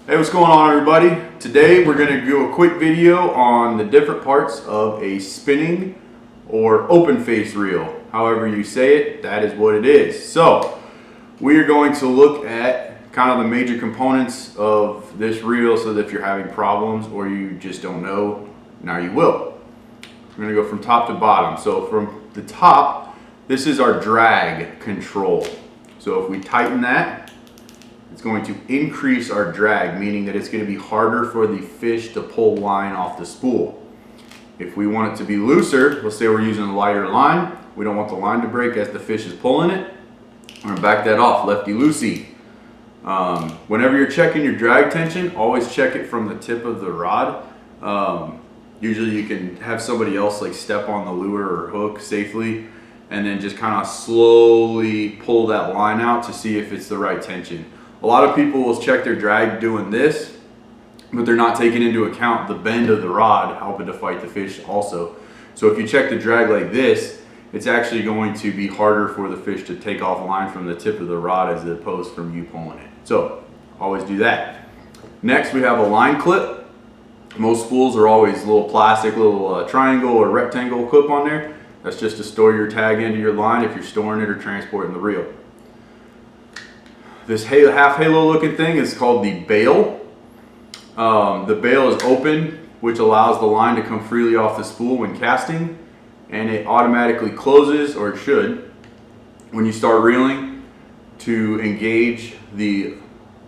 Hey, what's going on, everybody? Today we're going to do a quick video on the different parts of a spinning or open face reel. However you say it, that is what it is. So we are going to look at kind of the major components of this reel so that if you're having problems or you just don't know, now you will. We're going to go from top to bottom. So from the top, this is our drag control. So if we tighten that, it's going to increase our drag, meaning that it's going to be harder for the fish to pull line off the spool. If we want it to be looser, let's say we're using a lighter line, we don't want the line to break as the fish is pulling it, we're going to back that off, lefty-loosey. Whenever you're checking your drag tension, always check it from the tip of the rod. Usually you can have somebody else like step on the lure or hook safely and then just kind of slowly pull that line out to see if it's the right tension. A lot of people will check their drag doing this, but they're not taking into account the bend of the rod helping to fight the fish also. So if you check the drag like this, it's actually going to be harder for the fish to take off line from the tip of the rod as opposed from you pulling it. So always do that. Next we have a line clip. Most spools are always a little plastic, little triangle or rectangle clip on there. That's just to store your tag into your line if you're storing it or transporting the reel. This half halo looking thing is called the bail. The bail is open, which allows the line to come freely off the spool when casting, and it automatically closes, or it should, when you start reeling to engage the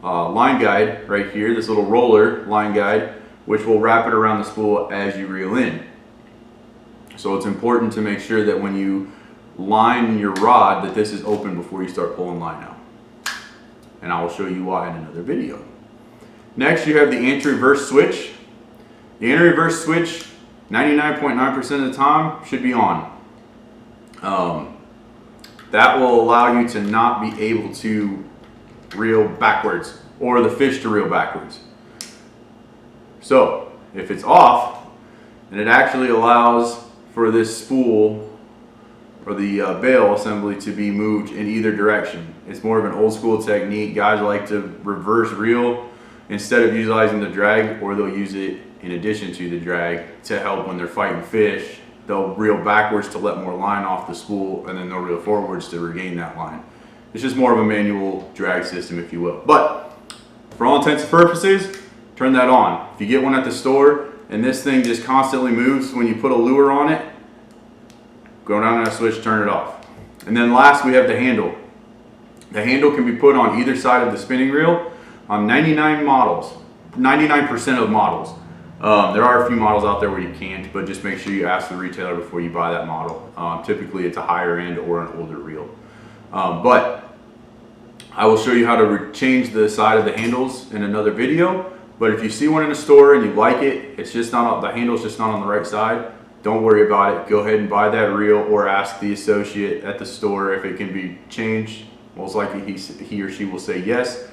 line guide right here, this little roller line guide, which will wrap it around the spool as you reel in. So it's important to make sure that when you line your rod that this is open before you start pulling line out. And I will show you why in another video. Next, you have the anti-reverse switch. The anti-reverse switch, 99.9% of the time, should be on. That will allow you to not be able to reel backwards or the fish to reel backwards. So if it's off, then it actually allows for this spool or the bail assembly to be moved in either direction. It's more of an old school technique. Guys like to reverse reel instead of utilizing the drag, or they'll use it in addition to the drag to help when they're fighting fish. They'll reel backwards to let more line off the spool, and then they'll reel forwards to regain that line. It's just more of a manual drag system, if you will. But for all intents and purposes, turn that on. If you get one at the store and this thing just constantly moves when you put a lure on it, go down to that switch, turn it off. And then last, we have the handle. The handle can be put on either side of the spinning reel on 99% of models. There are a few models out there where you can't, but just make sure you ask the retailer before you buy that model. Typically it's a higher end or an older reel. But I will show you how to change the side of the handles in another video. But if you see one in the store and you like it, it's just not, the handle's just not on the right side, don't worry about it. Go ahead and buy that reel or ask the associate at the store if it can be changed. Most likely he or she will say yes,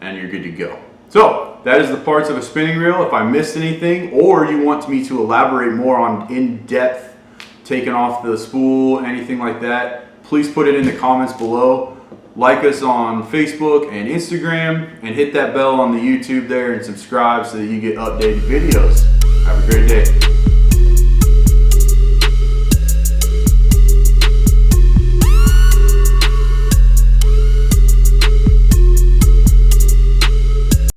and you're good to go. So that is the parts of a spinning reel. If I missed anything, or you want me to elaborate more on in-depth taking off the spool, anything like that, please put it in the comments below. Like us on Facebook and Instagram, and hit that bell on the YouTube there and subscribe so that you get updated videos. Have a great day.